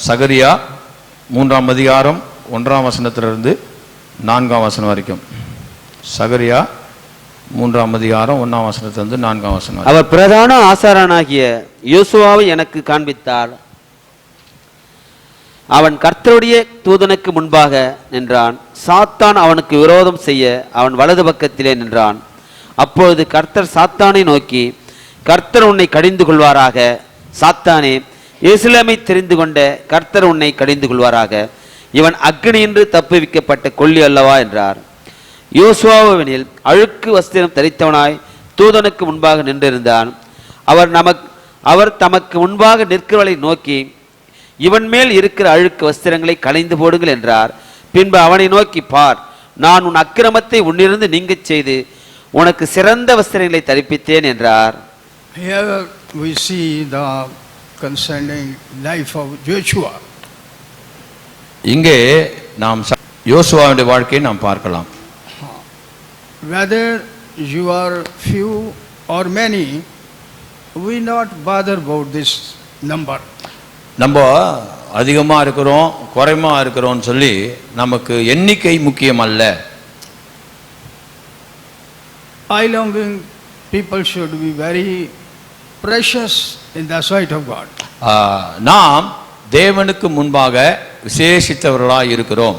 சகரியா 3ஆம் அதிகாரம் 1ஆம் வசனத்திலிருந்து 4ஆம் வசனம் வரைக்கும். சகரியா 3ஆம் அதிகாரம் 1ஆம் வசனத்திலிருந்து 4ஆம் வசனம். அவர் பிரதான ஆசாரனாகிய யோசுவாவை எனக்கு காண்பித்தார். அவன் கர்த்தருடைய தூதனுக்கு முன்பாக நின்றான். சாத்தான் அவனுக்கு விரோதம் செய்ய அவன் வலது பக்கத்திலே நின்றான். அப்பொழுது கர்த்தர் சாத்தானை நோக்கி, கர்த்தர் உன்னை கடிந்து கொள்வாராக. சாத்தானே, எருசலேமை தெரிந்து கொண்ட கர்த்தர் உன்னை கடிந்து கொள்வாராக. இவன் அக்னியின்று தப்புவிக்கப்பட்ட கொல்லி அல்லவா என்றார். யோசுவாவெனில் அழுக்கு வஸ்திரம் தரித்தவனாய் தூதனுக்கு முன்பாக நின்றிருந்தான். அவர் தமக்கு முன்பாக நிற்கிறவளை நோக்கி, இவன் மேல் இருக்கிற அழுக்கு வஸ்திரங்களை களைந்து போடுங்கள் என்றார். பின்பு அவனை நோக்கி, பார், நான் உன் அக்கிரமத்தை உன்னிருந்து நீங்கச் செய்து உனக்கு சிறந்த வஸ்திரங்களை தரிப்பித்தேன் என்றார். Here we see the concerning life of Joshua. இங்கே நாம் யோசுவாவுடைய வாழ்க்கையை நாம் பார்க்கலாம். Whether you are few or many, we not bother about this number. நம்ம அதிகமாக இருக்கிறோம் குறைமா இருக்கிறோம்னு சொல்லி நமக்கு எண்ணிக்கை முக்கியம் அல்ல. I longing people should be very precious in the sight of God. நாம் தேவனுக்கு முன்பாக விசேஷித்தவர்களாய் இருக்கிறோம்.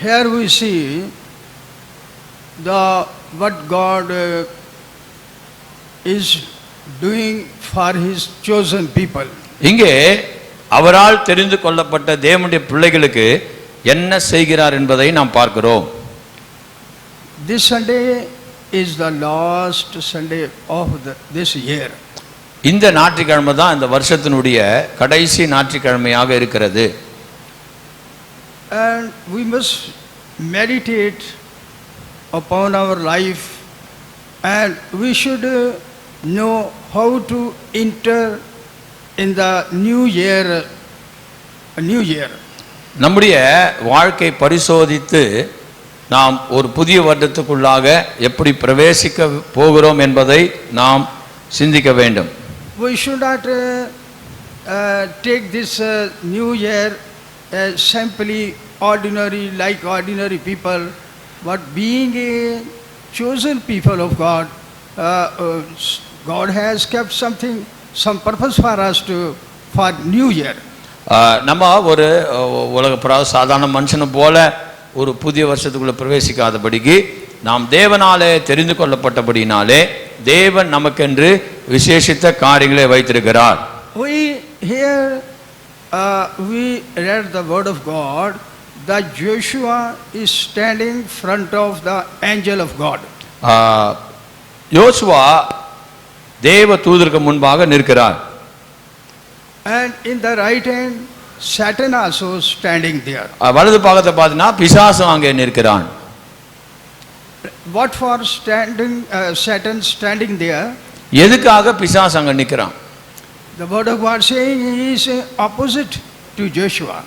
Here we see what God is doing for his chosen people. இங்கே அவரால் தெரிந்து கொள்ளப்பட்ட தேவனுடைய பிள்ளைகளுக்கு என்ன செய்கிறார் என்பதை நாம் பார்க்கிறோம். This Sunday is the last Sunday of this year. இந்த ஞாயிற்றுக்கிழமை தான் இந்த வருஷத்தினுடைய கடைசி ஞாயிற்றுக்கிழமையாக இருக்கிறது. And we must meditate upon our life, and we should know how to enter in the new year. நம்முடைய வாழ்க்கை பரிசோதித்து நாம் ஒரு புதிய வருடத்துக்குள்ளாக எப்படி பிரவேசிக்க போகிறோம் என்பதை நாம் சிந்திக்க வேண்டும். We should not take this new year simply ordinary like ordinary people, but being a chosen people of God, God has kept some purpose for us for new year. நம்ம ஒரு உலக சாதாரண மனுஷனை போல ஒரு புதிய வருஷத்துக்குள்ள பிரவேசிக்காதபடிக்கு நாம் தேவனாலே தெரிந்து கொள்ளப்பட்டபடினாலே தேவன் நமக்கென்று விசேஷித்த காரியங்களை வைத்திருக்கிறார். We read the word of God that Joshua is standing front of the angel of God. யோசுவா தேவ தூதருக்கு முன்பாக நிற்கிறார். And in the right hand Satan also standing there. வலது பக்கத்தை பார்த்தீங்கன்னா பிசாசு அங்கே நிற்கிறான். What for Satan standing there? எதுக்காக பிசாசு அங்க நிற்கிறான்? The word of God saying he is opposite to Joshua.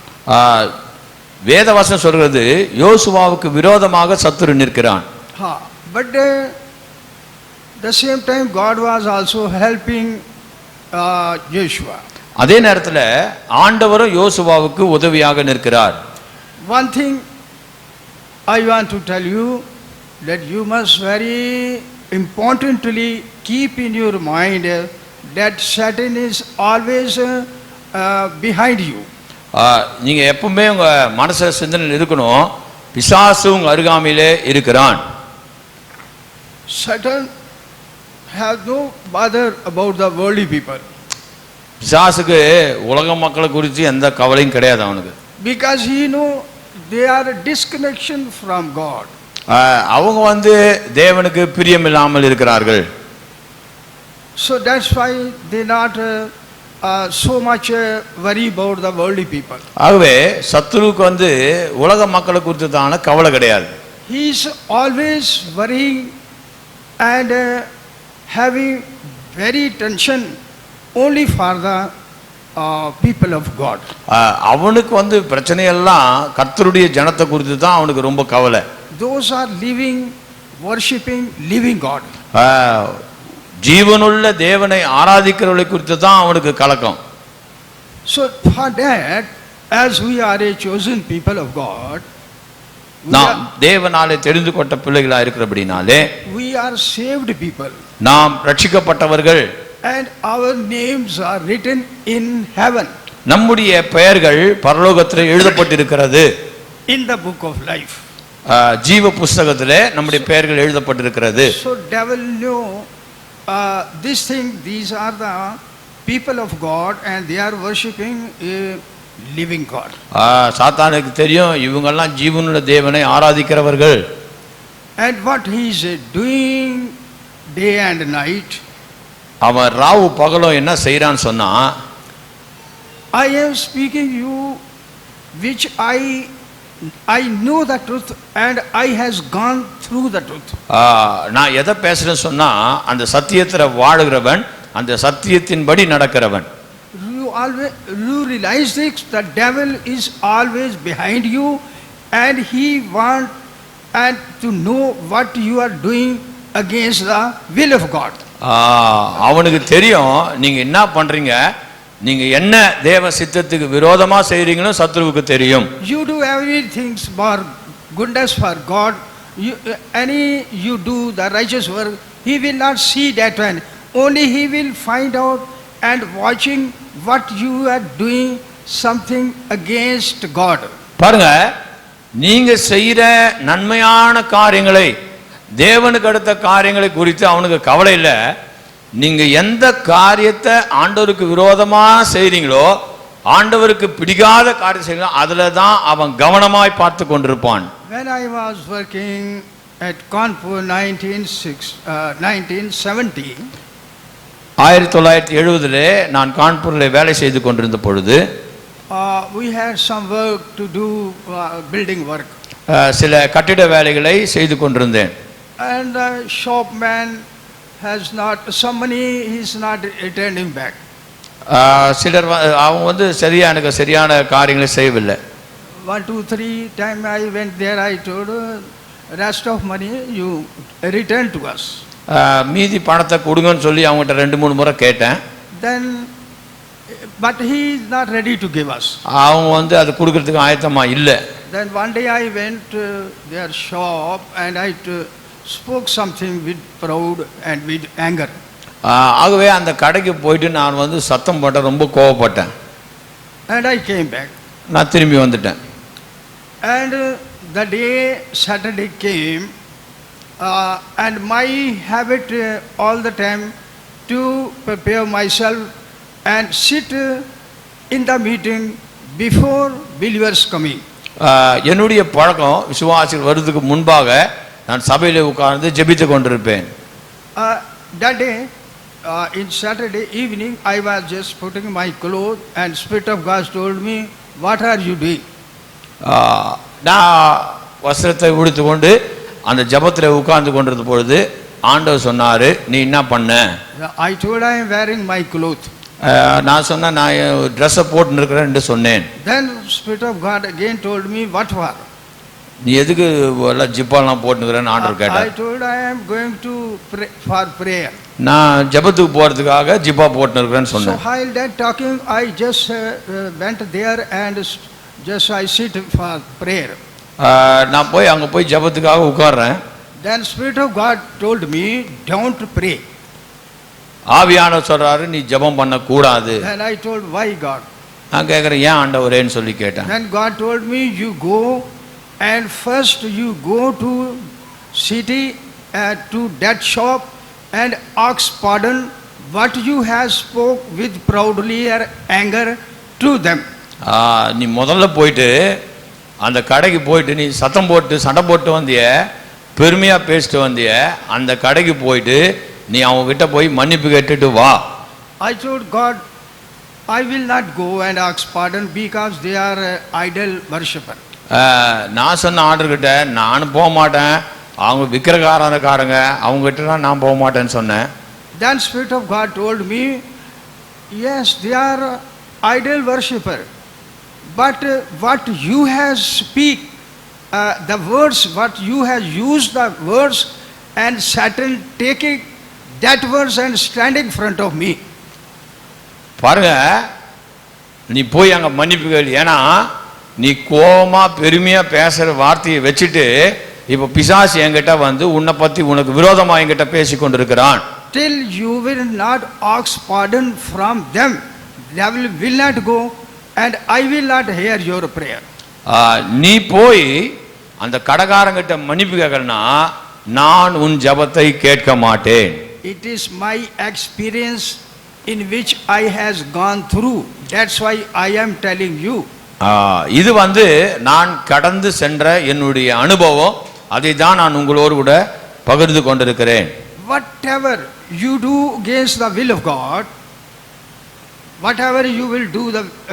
வேதவசனம் சொல்கிறது யோசுவாவுக்கு விரோதமாக சத்துரு நிற்கிறான். But the same time God was also helping Joshua. அதே நேரத்தில் ஆண்டவரும் யோசுவாவுக்கு உதவியாக நிற்கிறார். One thing I want to tell you, that you must very importantly keep in your mind that Satan is always behind you. நீங்க எப்பவுமே உங்க மனச சிந்தனையில் இருக்கணும், பிசாசு உங்க அருகாமையிலே இருக்கிறான். Satan has no bother about the worldly people. பிசாசுக்கு உலக மக்களை குறித்து எந்த கவலையும் கிடையாது அவனுக்கு. Because he know they are a disconnection from God. அவங்க தேவனுக்கு பிரியமில்லாமல் இருக்கிறார்கள். So that's why they not so much worry about the worldly people. ஆகவே சத்துருவுக்கு உலக மக்களை குறித்து தான கவலை கிடையாது. He is always worrying and having very tension only for the people of God. அவனுக்கு பிரச்சனை எல்லாம் கர்த்தருடைய ஜனத்தை குறித்து தான் அவனுக்கு ரொம்ப கவலை. Those are living worshiping living God. ஜீவனுள்ள தேவனை ஆராதிக்கிறவர்களை குறித்து தான் அவனுக்கு கலக்கம். So for that, as we are a chosen people of God, நாம் தேவனாலே தெரிந்து கொண்ட பிள்ளைகளா இருக்கிறபடினாலே we are saved people, நாம் ரட்சிக்கப்பட்டவர்கள், and our names are written in heaven, நம்முடைய பெயர்கள் பரலோகத்தில் எழுதப்பட்டிருக்கிறது. in the book of life. ஜீவ புஸ்தகத்திலே நம்முடைய பெயர்கள் எழுதப்பட்டிருக்கிறது. So devil know this thing, these are the people of God and they are worshipping a living God. சாத்தானுக்கு தெரியும் இவங்கெல்லாம் ஜீவனுள்ள தேவனை ஆராதிக்கிறவர்கள். And what he is doing day and night, அவன் ராவு பகலும் என்ன செய்யறான்னு சொன்னா, I am speaking you which I know the truth and I has gone through the truth. நான் எதை பேசுறேன்னு சொன்னா, அந்த சத்தியத்துல வாழுகிறவன், அந்த சத்தியத்தின்படி நடக்கிறவன். You realize this, the devil is always behind you and he want and to know what you are doing against the will of God. அவனுக்கு தெரியும் நீங்க என்ன பண்றீங்க, நீங்க என்ன தேவ சித்தத்துக்கு விரோதமா செய்றீங்கன்னு சத்துருவுக்கு தெரியும். You do everything for goodness for God. You do the righteous work, he will not see that one. Only he will find out and watching what you are doing something against God. பாருங்க, நீங்க செய்யற நன்மையான காரியங்களை, தேவனுக்கு அடுத்த காரியங்களை குறித்து அவனுக்கு கவலை இல்லை. நீங்க எந்த காரியத்தை ஆண்டவருக்கு விரோதமா செய்றீங்களோ, ஆண்டவருக்கு பிடிக்காத காரியம் செய்றீங்களோ, அதுல தான் அவன் கவனமாய் பார்த்து கொண்டிருப்பான். When I was working at Kanpur 1970, 1970 நான் கான்பூரில் வேலை செய்து கொண்டிருந்த பொழுது we had some work to do, building work. சில கட்டிட வேலைகளை செய்து கொண்டிருந்தேன். And the shopman has not some money, he is not returning back. சிலர் அவங்க வந்து எனக்கு சரியான காரியங்களை செய்யவில்லை. 1 2 3 time I went there, I told rest of money you return to us. மீதி பணத்தை கொடுங்கன்னு சொல்லி அவங்ககிட்ட 2-3 முறை கேட்டேன். Then but he is not ready to give us. அவங்க வந்து அது கொடுக்கிறதுக்கு ஆயத்தமா இல்லை. Then one day I went to their shop and I spoke something with proud and with anger. ஆகவே அந்த கடைக்கு போயிட்டு நான் வந்து சத்தம் போட்டேன், ரொம்ப கோவப்பட்டேன். And I came back. நான் திரும்பி வந்துட்டேன். And the day Saturday came, and my habit all the time to prepare myself and sit in the meeting before believers coming. என்னுடைய பழக்கம் விசுவாசிகள் வருவதற்கு முன்பாக நான் சபையிலே உட்கார்ந்து ஜெபித்து கொண்டிருப்பேன். That day in Saturday evening I was just putting my clothes and Spirit of God told me, what are you doing? நான் வஸ்திரத்தை உடுத்து கொண்டு அந்த ஜெபத்தில் உட்கார்ந்து கொண்டிருந்த பொழுது ஆண்டவர் சொன்னாரு, நீ என்ன பண்ண? I told I am wearing my clothes. நான் சொன்னேன், நான் ட்ரெஸ்ஸை போட்டு இருக்கிறேன் என்று சொன்னேன். Then Spirit of God again told me, what for? நீ எதுக்கு எல்லாம் ஜிப்பாலாம் போட்டுக்கிறேன்னு ஆண்டவர் கேட்டார். I told I am going to pray for prayer. நான் ஜெபத்துக்கு போறதுக்காக ஜிப்பா போட்டு இருக்கிறேன்னு So சொன்னேன். while that talking, I just went there and just I sit for prayer. நான் போய் அங்கே போய் ஜெபத்துக்காக உட்கார்றேன். Then Spirit of God told me, don't pray. ஆவியானவர் சொல்றாரு, நீ ஜெபம் பண்ண கூடாது. Then I told, why God? நான் கேட்குறேன், ஏன் ஆண்டவரேன்னு சொல்லி கேட்டேன். Then God told me, you go and first you go to city to that shop and ask pardon what you have spoke with proudly or anger to them. நீ முதல்ல போயிட்டு அந்த கடைக்கு போயிட்டு நீ சத்தம் போட்டு சண்டை போட்டு வந்திய, பெருமையா பேசிட்டு வந்திய, அந்த கடைக்கு போயிட்டு நீ அவங்க கிட்ட போய் மன்னிப்பு கேட்டுட்டு வா. I told God, I will not go and ask pardon because they are idol worshipper. நான் சொன்ன ஆண்டர்கிட்ட நானும் போக மாட்டேன், அவங்க விக்கிரகாரக்காரங்க, அவங்க கிட்ட நான் போக மாட்டேன்னு சொன்னேன். Then Spirit of God told me, yes, they are idol worshipper, but what you have speak, the words, what you have used the words, and Satan taking that words and standing in front of me. பாருங்க, நீ போய் அங்க மன்னிப்பு கேளு. ஏன்னா நீ கோவமா பெருமையா பேசுற வார்த்தையை வச்சுட்டு இப்ப பிசாசு என்கிட்ட வந்து உன்னை பத்தி உனக்கு விரோதமா என்கிட்ட பேசி கொண்டிருக்கிறான். Till you will not ask pardon from them, devil will not go and I will not hear your prayer. நீ போய் அந்த கடகாரங்கிட்ட மன்னிப்பு கேட்கலனா நான் உன் ஜெபத்தை கேட்க மாட்டேன். It is my experience in which I has gone through. That's why I am telling you. இது வந்து நான் கடந்து சென்ற என்னுடைய அனுபவம். அதை தான் நான் உங்களோடு கூட பகிர்ந்து கொண்டிருக்கிறேன். Whatever you do against the will of God, whatever you will do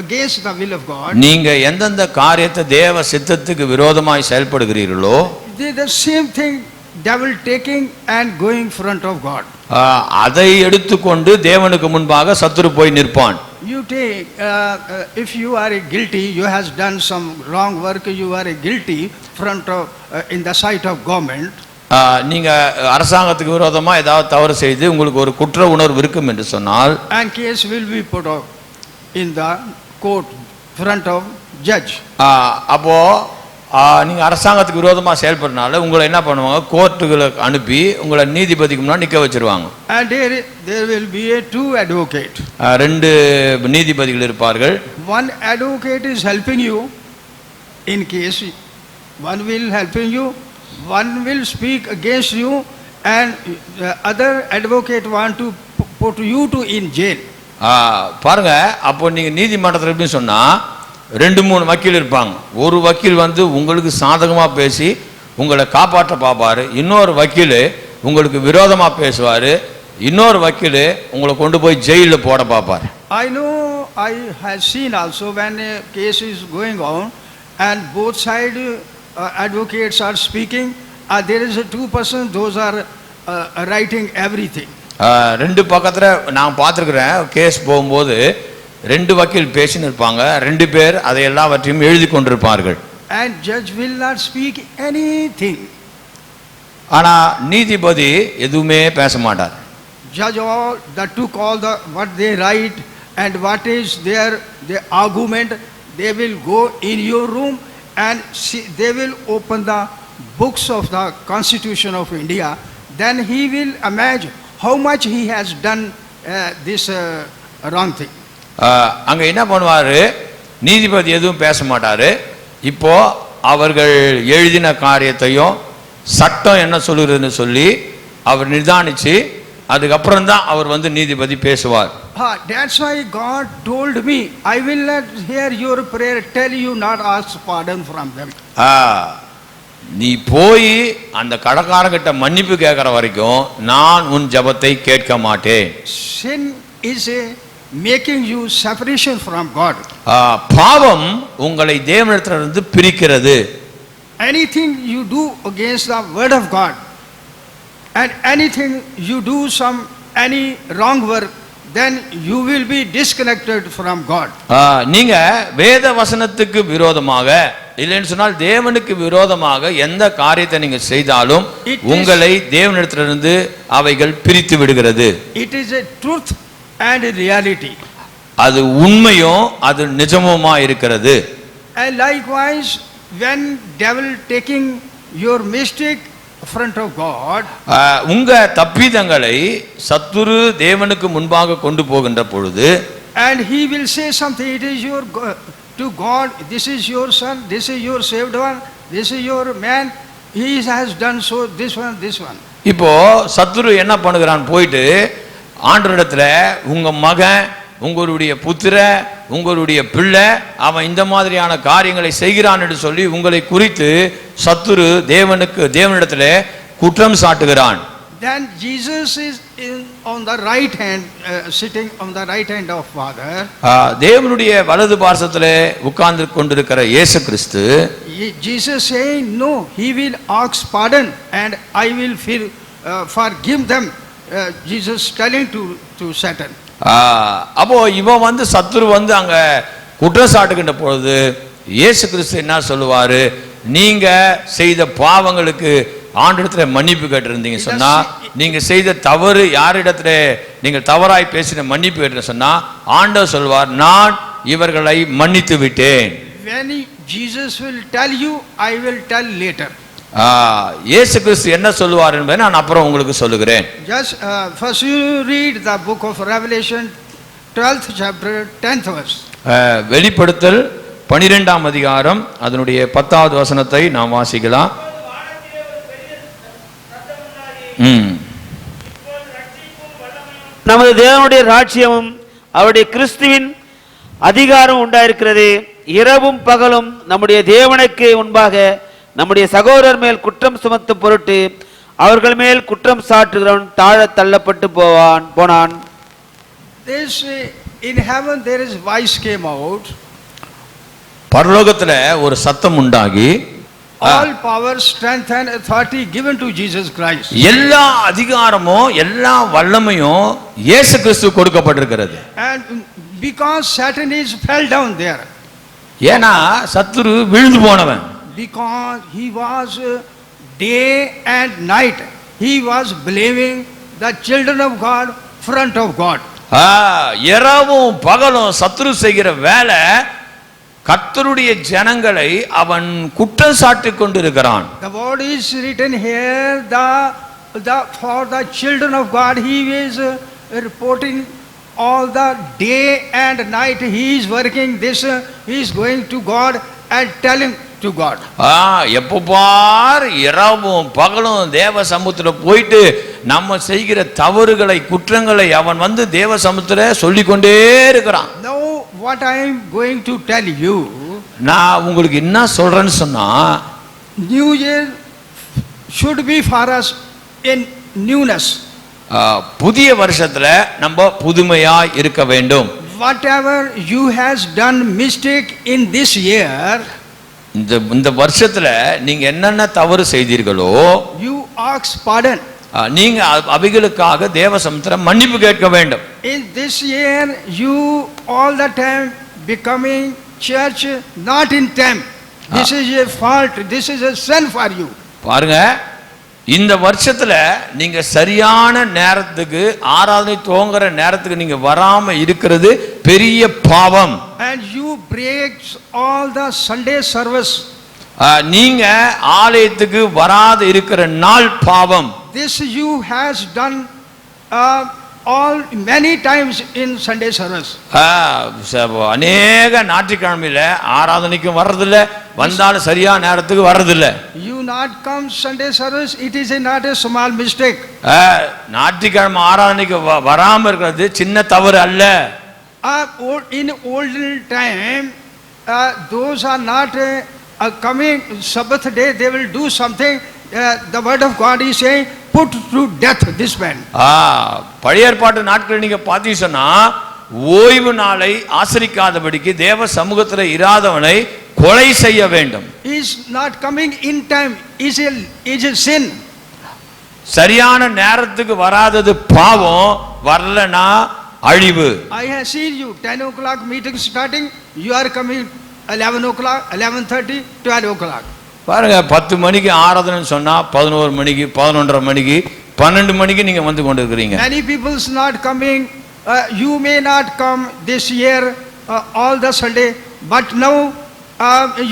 against the will of God, நீங்க எந்தெந்த காரியத்தை தேவ சித்தத்துக்கு விரோதமாய் செயல்படுகிறீர்களோ, the same thing devil taking and going front of God. அதை எடுத்துக்கொண்டு தேவனுக்கு முன்பாக சத்துரு போய் நிற்பான். You take, if you are guilty, you has done some wrong work, you are guilty front of, in the sight of government. நீங்க அரசாங்கத்துக்கு விரோதமா ஏதாவது தவறு செய்து உங்களுக்கு ஒரு குற்ற உணர்வு இருக்கும் என்று சொன்னால், and case will be put up in the court front of judge. அப்போ நீங்க அரசாங்கத்துக்கு விரோதமா செயல்படுறனால உங்களை என்ன பண்ணுவாங்க, கோர்ட்டுகளுக்கு அனுப்பி உங்களை நீதிபதிக்கு முன்னாடி நிக்க வச்சிருவாங்க. And there will be two advocate. ரெண்டு நீதிபதிகள் இருப்பார்கள். One advocate is helping you in case, one will helping you, one will speak against you, and the other advocate want to put you to in jail. பாருங்க, அப்போ நீங்க நீதிமன்றத்தில் எப்படி சொன்னா ரெண்டு மூணு வக்கீல் இருப்பாங்க. ஒரு வக்கீல் வந்து உங்களுக்கு சாதகமா பேசி உங்களை காப்பாற்ற பார்ப்பாரு, இன்னொரு வக்கீல் உங்களுக்கு விரோதமா பேசுவாரு, இன்னொரு வக்கீல் உங்களை கொண்டு போய் ஜெயிலில் போட பார்ப்பாரு. I know, I have seen also when a case is going on and both side advocates are speaking, there is a two person, those are writing everything. ரெண்டு பக்கத்துல நான் பார்த்துருக்கிறேன், கேஸ் போகும்போது ரெண்டு வக்கீல் பேசின்னு இருப்பாங்க, ரெண்டு பேர் அதை எல்லாவற்றையும் எழுதி கொண்டிருப்பார்கள். And judge will not speak anything. ஆனா நீதிபதி எதுவுமே பேச மாட்டார். Judge all the took all the what they write and what is their argument, they will go in your room and see, they will open the books of the Constitution of India. Then he will imagine how much he has done this wrong thing. அங்க என்ன பண்ணுவாரு, நீதிபதி எதுவும் பேச மாட்டாரு. இப்போ அவர்கள் எழுதின காரியத்தையும் சட்டம் என்ன சொல்லுறதுன்னு சொல்லி அவர் நிதானிச்சு அதுக்கப்புறம் தான் அவர் வந்து நீதிபதி பேசுவார். That's why God told me, I will not hear your prayer, tell you not ask pardon from them. நீ போய் அந்த கடக்காரங்கிட்ட மன்னிப்பு கேட்கிற வரைக்கும் நான் உன் ஜெபத்தை கேட்க மாட்டேன். Sin is a making you separation from God. பாவம் உங்களை தேவனிடத்திலிருந்து பிரிக்கிறது. Anything you do against the word of God and anything you do any wrong work, then you will be disconnected from God. நீங்க வேத வசனத்துக்கு விரோதமாக இல்லைன்னு சொன்னால் தேவனுக்கு விரோதமாக எந்த காரியத்தை நீங்க செய்தாலும் உங்களை தேவனிடத்திலிருந்து அவைகள் பிரித்து விடுகிறது. It is a truth and a reality. அது உண்மையும் அது நிஜமுமா இருக்கிறது. And likewise when devil taking your mistake front of God, உங்க தப்பிதங்களை சத்துரு தேவனுக்கு முன்பாக கொண்டு போகின்ற பொழுது, and he will say something, it is your to God, this is your son, this is your saved one, this is your man, he has done so, this one. இப்போ சத்துரு என்ன பண்ணுகிறான், போயிட்டு ஆண்டவரிடத்துல உங்க மகன், உங்களுடைய புத்திர, உங்களுடைய பிள்ளை அவன் இந்த மாதிரியான காரியங்களை செய்கிறான் என்று சொல்லி உங்களை குறித்து சத்துரு தேவனிடத்துல குற்றம் சாட்டுகிறான். Then Jesus is on the right hand, sitting on the right hand of Father. தேவனுடைய வலது பார்சத்திலே உட்கார்ந்து கொண்டிருக்கிற இயேசு கிறிஸ்து, Jesus saying no, he will ask pardon and I will forgive them. Jesus telling to Satan. அப்போ இவன் வந்து சத்துரு வந்து அங்க குற்றம் சாட்டுகின்ற பொழுது இயேசு கிறிஸ்து என்ன சொல்லுவாரு, நீங்க செய்த பாவங்களுக்கு ஆண்டவரிடத்துல மன்னிப்பு கேட்டிருந்தீங்க சொன்னா, நீங்க செய்த தவறு யாரிடத்துல நீங்க தவறாய் பேசின மன்னிப்பு கேட்டு சொன்னா ஆண்டவர் சொல்வார், நான் இவர்களை மன்னித்து விட்டேன். When Jesus will tell you, I will tell later. இயேசு கிறிஸ்து என்ன சொல்லுவார் என்பதை நான் அப்புறம் உங்களுக்கு சொல்லுகிறேன். Just first you read the book of Revelation 12th chapter 10th verse. வெளிப்படுத்தல் 12ஆம் அதிகாரம் அதனுடைய 10வது வசனத்தை நாம் வாசிக்கலாம். நமது தேவனுடைய ராஜ்யமும் அவருடைய கிறிஸ்துவின் அதிகாரம் உண்டாயிருக்கிறது. இரவும் பகலும் நம்முடைய தேவனுக்கு முன்பாக நம்முடைய சகோதரர் மேல் குற்றம் சுமத்தும் பொருட்டு அவர்கள் மேல் குற்றம் சாட்டுகிறவன் தாழ தள்ளப்பட்டு போனான். In heaven there is voice came out. பரலோகத்துல ஒரு சத்தம் உண்டாகி all power, strength and authority given to Jesus Christ. எல்லா அதிகாரமும் எல்லா வல்லமையும் இயேசு கிறிஸ்து கொடுக்கப்பட்டிருக்கிறது. And because Satan is fell down there. ஏனா சத்துரு விழுந்து போனவன். Because he was day and night he was blaming the children of God front of God. இரவும் பகலும் சத்துரு செய்கிற வேலை கர்த்தருடைய ஜனங்களை அவன் குற்றம் சாட்டிக் கொண்டிருக்கிறான். The word is written here, the for the children of God he is reporting all the day and night he is working this, he is going to God and telling to God. எப்போ பார் இரவும் பகலும் தேவ சமூகத்துல போயிட்டு நம்ம செய்கிற தவறுகளை குற்றங்களை அவன் வந்து தேவ சமூகத்துல சொல்லிக் கொண்டே இருக்கிறான். Now what I am going to tell you, நான் உங்களுக்கு என்ன சொல்றேன்னு சொன்னா, New Year should be for us in newness. புதிய வருஷத்துல நம்ம புதுமையா இருக்க வேண்டும். Whatever you has done mistake in this year, இந்த வருஷத்துல நீங்க என்னென்ன தவறு செய்தீர்களோ you ask pardon. நீங்க அவைகளுக்காக தேவ சமூகத்துல மன்னிப்பு கேட்க வேண்டும். In this year you all the time becoming church not in time. This is a fault, this is a sin for you. பாருங்க, இந்த வருஷத்துல நீங்க சரியான நேரத்துக்கு ஆராதனை துவங்குற நேரத்துக்கு நீங்க வராம இருக்கிறது பெரிய பாவம். And you break all the Sunday service. நீங்க ஆலயத்துக்கு வராத இருக்கிற நாள் பாவம். This you has done all many times in Sunday service. அநேக ஞாயிற்றுக்கிழமையில ஆராதனைக்கும் வர்றதில்ல, வந்தாலும் சரியா நேரத்துக்கு வர்றதில்ல. You not come Sunday service, it is not a small mistake. ஞாயிற்றுக்கிழமை ஆராதனைக்கு வராம இருக்கிறது சின்ன தவறு அல்ல. In olden time those are not coming Sabbath day, they will do something. The word of God is saying put to death this man. பழைய ஏற்பாட்டு நாட்கள் நீங்க பாத்தீங்கன்னா ஓய்வு நாளை ஆசரிக்காதபடிக்கு தேவ சமூகத்தில் இராதவனை கொலை செய்ய வேண்டும். He is not coming in time, is a sin. சரியான நேரத்துக்கு வராதது பாவம், வரலனா அழிவு. I have seen you 10 o'clock meeting starting, you are coming 11 o'clock, 11:30, 12 o'clock. பாருங்க, 10 மணிக்கு ஆராதனை சொன்னா 11 மணிக்கு 11:30 மணிக்கு 12 மணிக்கு நீங்க வந்து கொண்டிருக்கிறீங்க. Many people is not coming. You may not come this year all the Sunday, but now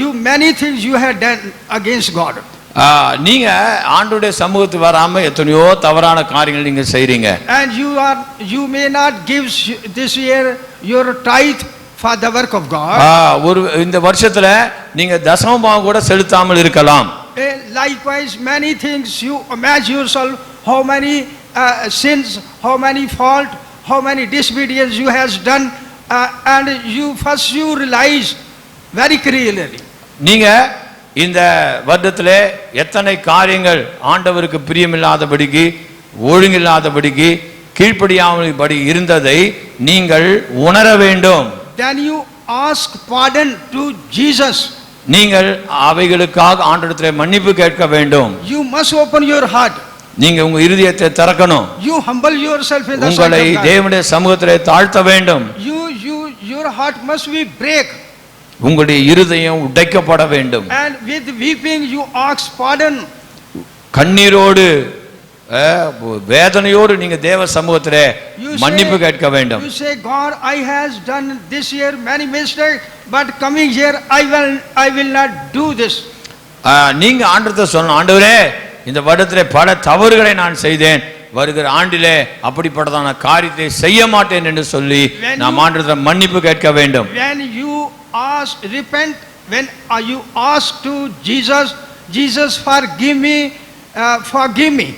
you many things you have done against God. நீங்க ஆண்டவருடைய சமூகத்துக்கு வராம எத்தனையோ தவறான காரியங்கள் நீங்க செய்றீங்க. And you may not give this year your tithe for the work of God. ஒரு இந்த வருஷத்துல நீங்க தசமபாகம் கூட செலுத்தாமல் இருக்கலாம். Likewise many things you imagine yourself how many sins, how many fault, how many disobedience you has done, and you realize very clearly. நீங்க இந்த வருடத்திலே எத்தனை காரியங்கள் ஆண்டவருக்கு பிரியமில்லாதபடிக்கு ஒழுங்கில்லாதபடிக்கு கீழ்ப்படியாமல்படி இருந்ததை நீங்கள் உணர வேண்டும். Then you ask pardon to Jesus. நீங்கள் அவைகளுக்காக ஆண்டவரிடத்திலே மன்னிப்பு கேட்க வேண்டும். You must open your heart. நீங்க உங்க இருதயத்தை திறக்கணும். You humble yourself in the sight of உங்களை God. தேவனுடைய சமூகத்திலே தாழ்த்த வேண்டும். Your heart must be break. உங்களுடைய இருதயம் உடைக்கப்பட வேண்டும். And with weeping you ask pardon. கண்ணீரோடு வேதனையோடு நீங்க தேவ சமூகத்திலே மன்னிப்பு கேட்க வேண்டும். You say, God, I has done this year many mistakes, but coming year I will not do this. நீங்க ஆண்டவர்ட்ட சொல்லணும், ஆண்டவரே இந்த வருடத்திலே பல தவறுகளை நான் செய்தேன், வருகிற ஆண்டிலே அப்படிப்பட்டதான காரியத்தை செய்ய மாட்டேன் என்று சொல்லி நாம் ஆண்டவர்ட்ட மன்னிப்பு கேட்க வேண்டும். When you repent, when you ask to Jesus forgive me.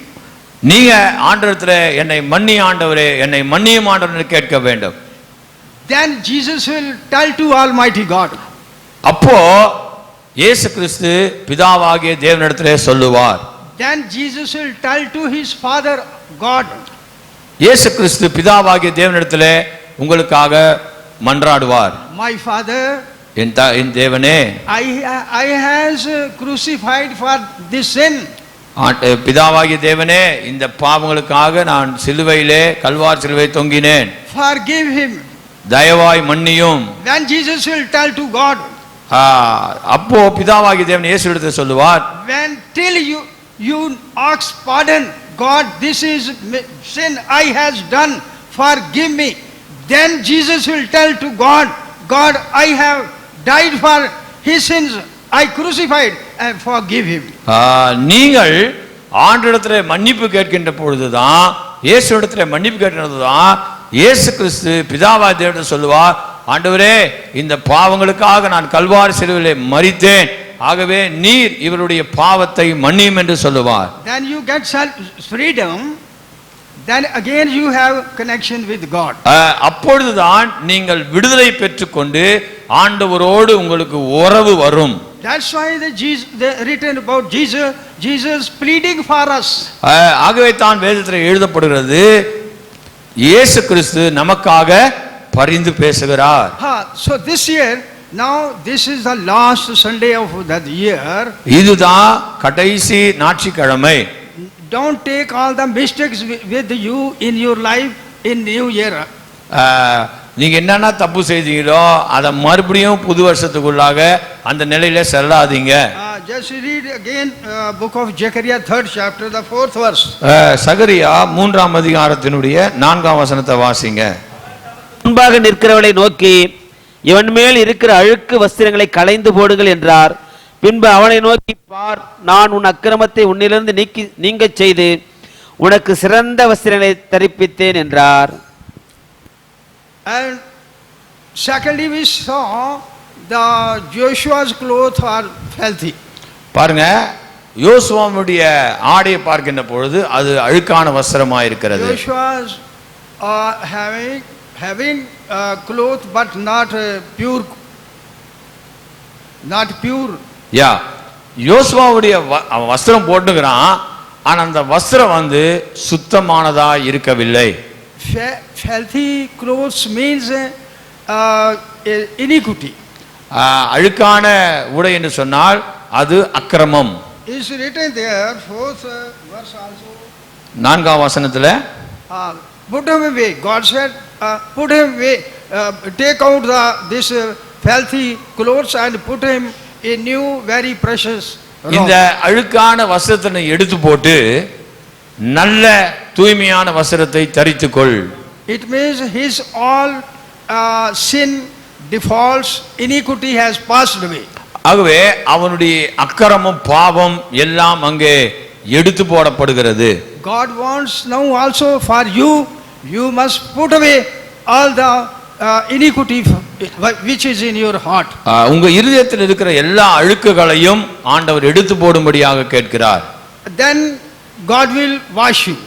நீங்க ஆண்டவரத்திலே என்னை மன்னி ஆண்டவரே, என்னை மன்னியும் ஆண்டவரே கேட்க வேண்டும். Then Jesus will tell to Almighty God. அப்போ இயேசு கிறிஸ்து பிதாவாகிய தேவனிடத்திலே சொல்லுவார். Then Jesus will tell to his Father God. இயேசு கிறிஸ்து பிதாவாகிய தேவனிடத்திலே உங்களுக்காக மன்றாடுவார். My Father, என் தேவனே, I has crucified for this sin. பிதாவாகிய தேவனே, இந்த பாவங்களுக்காக நான் சிலுவையிலே கல்வார் சிலுவை தொங்கினேன், Forgive him. தயவாய் மன்னியும். Then Jesus will tell to God. அப்போ பிதாவாகிய தேவன் இயேசுவிடத்தில் சொல்லுவார், When till you ask pardon, God, this is sin I has done, forgive me. Then Jesus will tell to God, God, I have died for his sins, I crucified, and forgive him. நீங்கள் ஆண்டவரிடத்திலே மன்னிப்பு கேட்கின்ற பொழுதுதான், இயேசுவிடத்திலே மன்னிப்பு கேட்கிறதுதான் இயேசு கிறிஸ்து பிதாவாகிய தேவனிடம் சொல்லுவார், ஆண்டவரே இந்த பாவங்களுக்காக நான் கல்வாரி சிலுவையிலே மரித்தேன், ஆகவே நீர் இவருடைய பாவத்தை மன்னியும் என்று சொல்லுவார். Then you get freedom, then again you have connection with God. அப்பொழுதுதான் நீங்கள் விடுதலை பெற்றுக்கொண்டு ஆண்டவரோடு உங்களுக்கு உறவு வரும். That's why the written about Jesus pleading for us. ஆகவே தான் வேதத்தில் எழுதப்படுகிறது, இயேசு கிறிஸ்து நமக்காக பரிந்து பேசுகிறார். So this year, now this is the last Sunday of that year. இதுதான் கடைசி ஞாயிற்றுக்கிழமை. Don't take all the mistakes with you in your life in new year. நீங்க என்னன்னா தப்பு செய்தீங்களோ அதை மறுபடியும் புது வருஷத்துக்குள்ளாக அந்த நிலையில செல்லாதீங்க. Just read again book of Zechariah 3rd chapter, the 4th verse. சகரியா 3ஆம் அதிகாரத்தினுடைய 4ஆம் வசனத்தை வாசிங்க. முன்பாக நிற்கிறவளை நோக்கி, இவன் மேல் இருக்கிற அழுக்கு வஸ்திரங்களை களைந்து போடுங்கள் என்றார். பின்பு அவனை நோக்கி, பார், நான் உன் அக்கிரமத்தை உன்னிலிருந்து நீங்கச் செய்து உனக்கு சிறந்த வஸ்திரங்களை தரிப்பித்தேன் என்றார். And secondly, we saw the Joshua's clothes are filthy. பாருங்க, யோசுவாவுடைய ஆடையை பார்க்கின்ற பொழுது அது அழுக்கான வஸ்திரமாக இருக்கிறது. Joshua's having clothes but not pure. யோசுவாவுடைய வஸ்திரம் போட்டுக்கிறான், ஆனா அந்த வஸ்திரம் சுத்தமானதா இருக்கவில்லை. Filthy clothes means iniquity. அழுக்கான உடை என்று சொன்னால் அது அக்கிரமம். Is written there, 4th verse also. 4ஆம் வசனத்துல, put him away. God said, put him away. Take out this filthy clothes and put him a new very precious robe. இந்த அழுக்கான வஸ்திரத்தை எடுத்து போட்டு நல்ல தூய்மையான வஸ்திரத்தை தரித்துக்கொள். It means his all sin, defaults, iniquity has passed away. ஆகவே அவனுடைய அக்கிரமம் பாவம் எல்லாம் அங்கே எடுத்து போடப்படுகிறது. God wants now also for you, you must put away all the iniquity which is in your heart. உங்க இருதயத்தில் இருக்கிற எல்லா அழுக்குகளையும் ஆண்டவர் எடுத்து போடும்படியாக கேட்கிறார். Then God will wash you.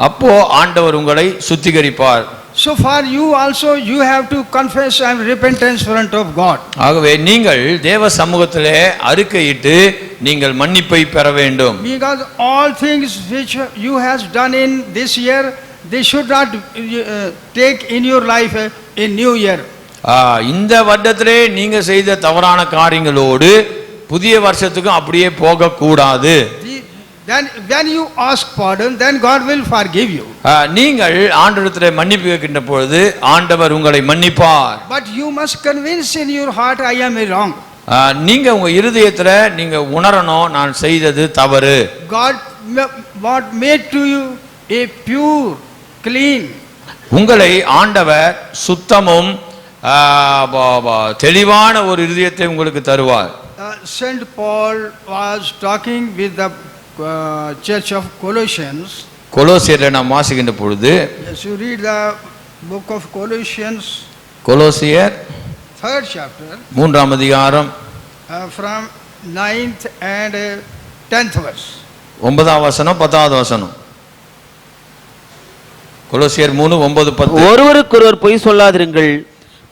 அப்போ ஆண்டவர் உங்களை சுத்திகரிப்பார். So for you also you have to confess and repentance in front of God. ஆகவே நீங்கள் தேவ சமூகத்திலே அறிக்கையிட்டு நீங்கள் மன்னிப்பை பெற வேண்டும். Because all things which you has done in this year, they should not take in your life in new year. இந்த வருடத்திலே நீங்க செய்த தவறான காரியங்களோடு புதிய வருஷத்துக்கும் அப்படியே போக கூடாது. Then when you ask pardon, then God will forgive you. நீங்கள் ஆண்டவரிடத்திலே மன்னிப்பு கேட்கின்ற பொழுது ஆண்டவர் உங்களை மன்னிப்பார். But you must convince in your heart, I am wrong. நீங்க உங்க இருதயத்துல நீங்க உணரணும், நான் செய்தது தவறு. God what made to you a pure, clean. உங்களை ஆண்டவர் சுத்தமும் தெளிவான ஒரு இதயத்தை உங்களுக்கு தருவார். Saint Paul was talking with the church of Colossians. கொலோசியரை நாம் வாசிக்கின்ற பொழுது, Yes, you read the book of Colossians, கொலோசியர் 3rd chapter, 3ஆம் அதிகாரம் from 9th and 10th verse. 9ஆம் வசனம் 10ஆவது வசனம். கொலோசியர் 3:9, 10. ஒருவருக்கொருவர் பொய் சொல்லாதிருங்கள்,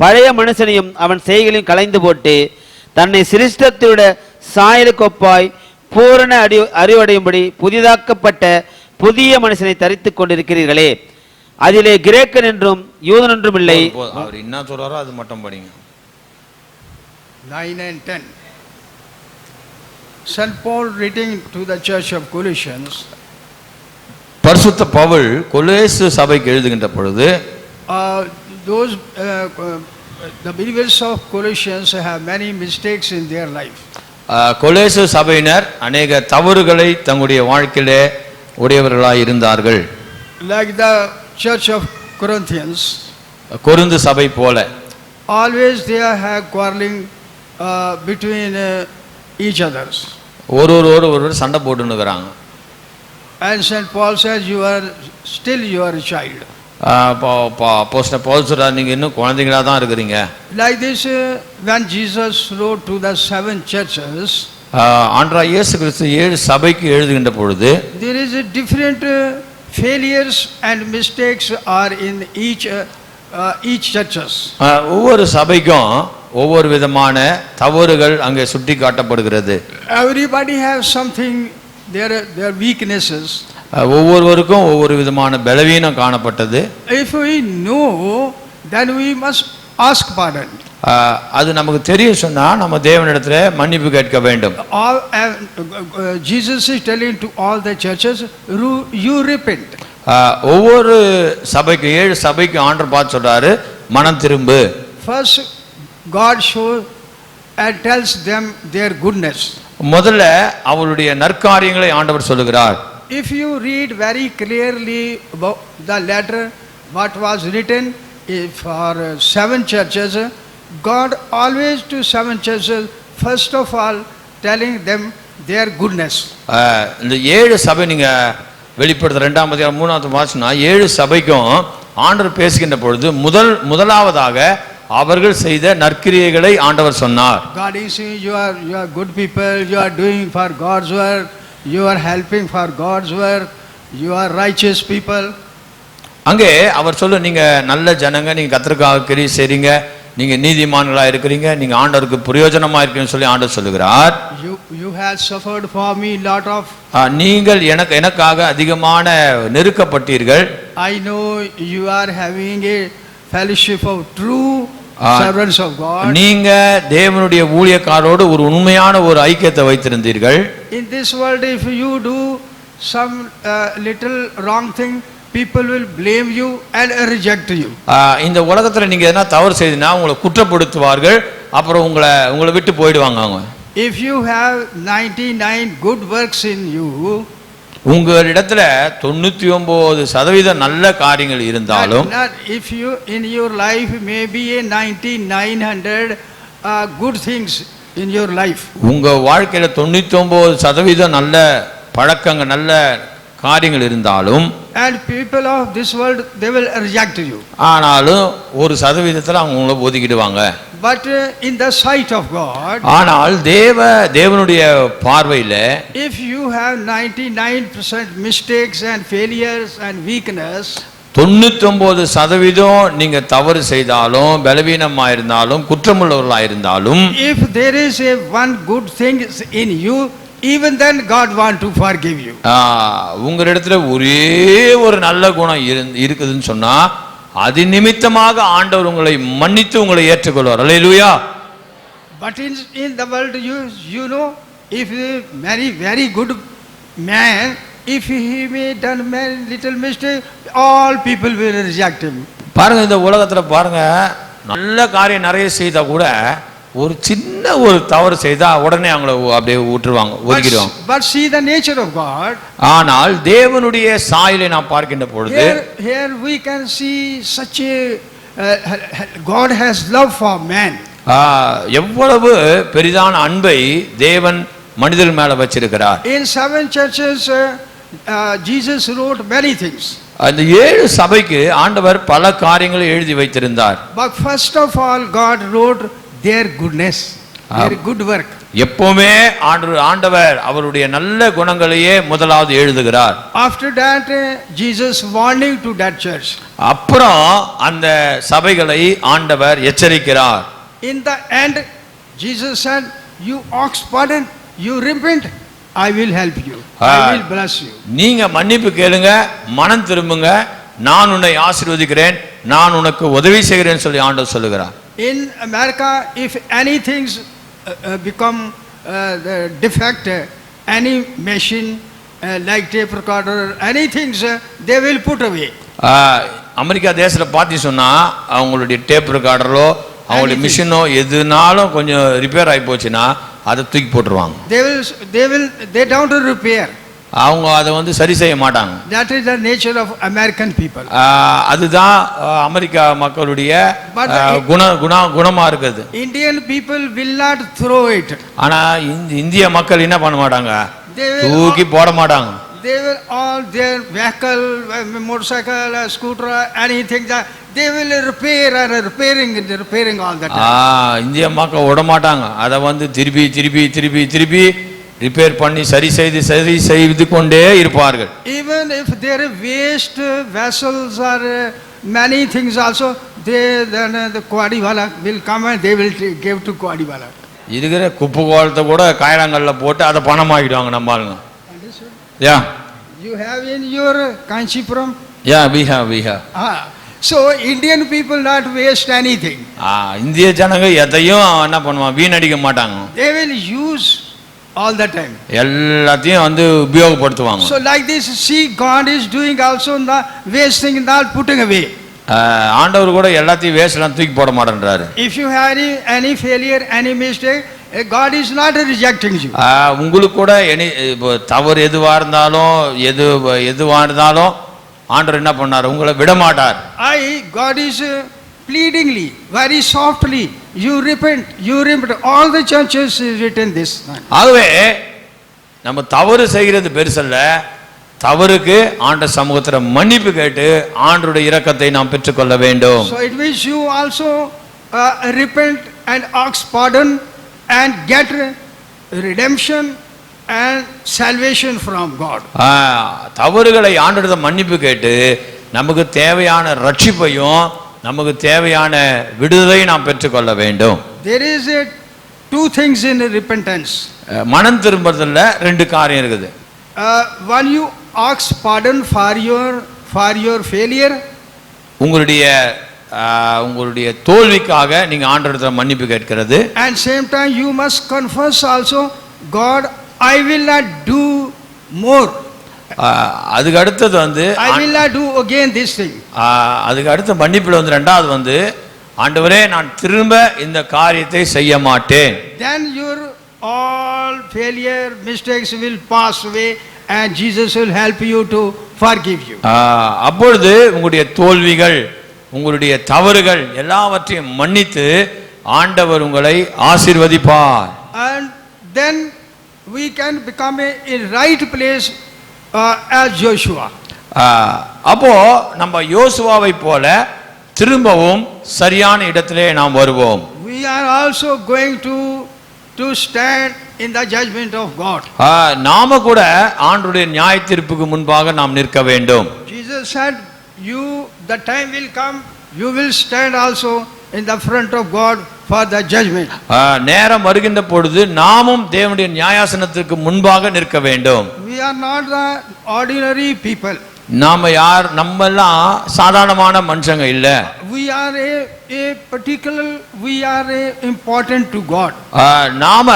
பழைய மனுஷனையும் அவன் செய்களையும் களைந்து போட்டு தன்னை சிருஷ்டத்தோட சாயலுக்கொப்பாய் பூரண அறிவடையும்படி புதிதாக்கப்பட்ட புதிய மனுஷனை தரித்துக் கொண்டிருக்கிறீர்களே, அதிலே கிரேக்கன் என்றும் யூதன் என்றும் இல்லை. அவர் என்ன சொல்றாரோ அது மட்டும் படிங்க. 9 and 10. St. Paul writing to the church of Colossians. பரிசுத்த பவுல் கொலோசு சபைக்கு எழுதுகின்ற பொழுது, the believers of Colossians have many mistakes in their life. கொலோசு சபையினர் அநேக தவறுகளை தங்களுடைய வாழ்க்கையிலே உடையவர்களாய் இருந்தார்கள். Like the church of Corinthians, Corinth சபை போல always they have quarreling between each others. ஒருவர் சண்டை போட்டுன்னுக்குறாங்க. And St. Paul says, you are a child. அப்போஸ்தலன் பவுல் சொல்றார், நீங்க இன்னும் குழந்தைகளா தான் இருக்கிறீங்க. Like this, when Jesus wrote to the 7 churches, ஆண்டவராகிய இயேசு கிறிஸ்து 7 சபைக்கு எழுதுகின்ற பொழுது, there is a different failures and mistakes are in each churches. ஒவ்வொரு சபைக்கும் ஒவ்வொரு விதமான தவறுகள் அங்கே சுட்டி காட்டப்படுகிறது. Everybody has something, their weaknesses. ஒவ்வொருவருக்கும் ஒவ்வொரு விதமான பலவீனம் காணப்பட்டது. If we know, then we must ask pardon. அது நமக்கு தெரியும் சொன்னா நம்ம தேவனிடத்துல மன்னிப்பு கேட்க வேண்டும். Jesus is telling to all the churches, you repent. ஒவ்வொரு சபைக்கு 7 சபைக்கு ஆண்டவர் பார்த்து சொல்றாரு, மனம் திரும்பு. First God shows and tells them their goodness. முதல்ல அவருடைய நற்காரியங்களை ஆண்டவர் சொல்லுகிறார். If you read very clearly about the letter what was written for 7 churches, God always to 7 churches first of all telling them their goodness. இந்த 7 சபை நீங்க வெளிப்படுத்த 2ஆம் அதிகாரம் 3ஆவது வாசனா 7 சபைக்கும் ஆண்டவர் பேசுகின்ற பொழுது முதலாவதாக அவர்கள் செய்த நற்கிரியைகளை ஆண்டவர் சொன்னார். God is saying, you are good people, you are doing for God's work, you are helping for God's work, you are righteous people. அங்கே அவர் சொல்ல, நீங்க நல்ல ஜனங்க, நீங்க கர்த்தருக்காக கிரியை செய்றீங்க, நீங்க நீதிமான்களா இருக்கிறீங்க, நீங்க ஆண்டவருக்கு பிரயோஜனமா இருக்கீங்கன்னு சொல்லி ஆண்டவர் சொல்லுகிறார். You have suffered for me lot of. நீங்கள் எனக்காக அதிகமான நெருக்கப்பட்டீர்கள். I know you are having a fellowship of true servants of God. நீங்க தேவனுடைய ஊழியக்காரரோடு ஒரு உண்மையான ஒரு ஐக்கியத்தை வைத்திருந்தீர்கள். In this world, if you do some little wrong thing, people will blame you and reject you. இந்த உலகத்துல நீங்க எதனா தவறு செய்தீங்கன்னா உங்களை குற்றப்படுத்துவார்கள், அப்புறம் உங்களை விட்டு போயிடுவாங்க அவங்க. If you have 99 good works in you, உங்களிடத்துல 99% நல்ல காரியங்கள் இருந்தாலும், if you in your life may be a 9900 good things in your life, உங்க வாழ்க்கையில 99% நல்ல பழக்கங்கள் நல்ல காரியங்கள் இருந்தாலும், and people of this world they will reject you, ஆனாலும் 1% அவங்க உங்களை ஒதுக்கிடுவாங்க. but in the sight of God, ஆனால் தேவனுடைய பார்வையில, if you have 99% mistakes and failures and weakness, 99% நீங்க தவறு செய்தாலும் பலவீனமா இருந்தாலும் குற்றமுள்ளவர்களா இருந்தாலும், if there is a one good thing in you, even then God want to forgive you. உங்களிடத்துல ஒரே ஒரு நல்ல குணம் இருக்குதுன்னு சொன்னா அது நிமித்தமாக ஆண்டவர் உங்களை மன்னித்து உங்களை ஏற்றுக்கொள்வார். அல்லேலூயா. But in the world, you know, if a very good man, if he may done little mistake, all people will reject him. பாருங்க, இந்த உலகத்துல பாருங்க, நல்ல காரியம் நிறைய செய்தா கூட ஒரு சின்ன ஒரு தவறு செய்தா உடனே அவங்கள அப்படியே விட்டுருவாங்க, ஒதுக்கிடுவாங்க. But see the nature of God. ஆனால் தேவனுடைய சாயலை நாம் பார்க்கின்ற பொழுது Here we can see such a God has love for man. எவ்வளவு பெரிதான அன்பை தேவன் மனிதர் மேல வச்சிருக்கிறார். In 7 churches Jesus wrote many things. அந்த 7 சபைக்கு ஆண்டவர் பல காரியங்களை எழுதி வைத்திருந்தார். But first of all God wrote their goodness, their good work. எப்பவுமே ஆண்டவர் அவருடைய நல்ல குணங்களையே முதலாவது எழுதுகிறார். After that Jesus warning to that church. அப்புறம் அந்த சபைகளை ஆண்டவர் எச்சரிக்கிறார். In the end Jesus said, you ask pardon, you repent, I will help you, I will bless you. நீங்க மன்னிப்பு கேளுங்க, மனம் திரும்புங்க, நான் உன்னை ஆசீர்வதிக்கிறேன், நான் உனக்கு உதவி செய்கிறேன் சொல்லி ஆண்டவர் சொல்லுகிறார். In America, if anything become defect, any machine like tape recorder, anything they will put away. America தேசத்துல பாத்தி சொன்னா அவங்களுடைய டேப் ரெக்கார்டரோ அவங்களுடைய மிஷினோ எதுனாலும் கொஞ்சம் ரிப்பேர் ஆகி போச்சுன்னா அதை தூக்கி போட்டுருவாங்க. They don't repair. அவங்க அதை வந்து சரி செய்ய மாட்டாங்க. That is the nature of American people. அதுதான் அமெரிக்கா மக்களுடைய குணமா இருக்குது. Indian people will not throw it. ஆனா இந்திய மக்கள் என்ன பண்ண மாட்டாங்க, தூக்கி போட மாட்டாங்க. They will all their vehicle, motorcycle, scooter, anything that they will repair and repairing all that. இந்திய மக்கள் விட மாட்டாங்க, அதை வந்து திருப்பி திருப்பி திருப்பி திருப்பி ரிப்பேர் பண்ணி சரி செய்து கொண்டே இருப்பார்கள். Even if there are waste vessels or many things also, then the Kuadiwala will come and they will give to Kuadiwala. இருக்கிற குப்பை கோலத்தை கூட காயலாங்கல்ல போட்டு அதை பணமாக்கிடுவாங்க நம்ம ஆளுங்க. Yeah. You have in your Kanchipuram? Yeah, we have. So Indian people not waste anything. இந்திய ஜனங்க எதையும் என்ன பண்ணுவாங்க, வீணடிக்க மாட்டாங்க. They will use all the time. எல்லாத்தையும் வந்து உபயோகப்படுத்துவாங்க. So like this, see God is doing also not wasting, not putting away. ஆண்டவர் கூட எல்லாத்தையும் வேஸ்ட்லாம் தூக்கி போட மாட்டேன்றாரு. If you have any failure, any mistake, God is not rejecting you. உங்களுக்கு கூட தவறு எதுவா இருந்தாலும் ஆண்டவர் என்ன பண்ணார், உங்களை விட மாட்டார். God is pleadingly, very softly, you repent. All the churches is written this. ஆகவே நம்ம தவறு செய்கிறது பெருசல்ல, தவறுக்கு ஆண்டவர் சமூகத்துல மன்னிப்பு கேட்டு ஆண்டவருடைய இரக்கத்தை நாம் பெற்றுக்கொள்ள வேண்டும். So it means you also repent and ask pardon and get redemption and salvation from God. தவறுகளை ஆண்டவரிடம் மன்னிப்பு கேட்டு நமக்கு தேவையான ரட்சிப்பையும் நமக்கு தேவையான விடுதலை நாம் பெற்றுக்கொள்ள வேண்டும். There is two things in repentance. மனம் திரும்புறதுல 2 காரியம் இருக்குது. One, you ask pardon for your failure. உங்களுடைய தோல்விக்காக நீங்க ஆண்டவரிடம் மன்னிப்பு கேட்கிறது. And same time you must confess also, God, I will not do more. அதுக்கு அடுத்தது வந்து I will not do again this thing. அதுக்கு அடுத்த மன்னிப்புல வந்து ரெண்டாவது வந்து, ஆண்டவரே நான் திரும்ப இந்த காரியத்தை செய்ய மாட்டேன். Then your all failure, mistakes will pass away and Jesus will help you to forgive you. அப்பொழுது உங்களுடைய தோல்விகள், உங்களுடைய தவறுகள் எல்லாவற்றையும் மன்னித்து ஆண்டவர் உங்களை ஆசீர்வதிப்பார். And then we can become in right place as Joshua. அப்போ நம்ம யோசுவாவை போல திரும்பவும் சரியான இடத்திலே நாம் வருவோம். We are also going to stand in the judgment of God. நாம கூட ஆண்டவருடைய நியாயத்தீர்ப்புக்கு முன்பாக நாம் நிற்க வேண்டும். Jesus said, the time will come, you will stand also in the front of God for the judgment. நேரம் வருகின்ற பொழுது நாமும் தேவனுடைய நியாயாசனத்துக்கு முன்பாக நிற்க வேண்டும். We are not the ordinary people. நாம நம்மெல்லாம் சாதாரணமான மனுஷங்க இல்ல. We are important to God. நாம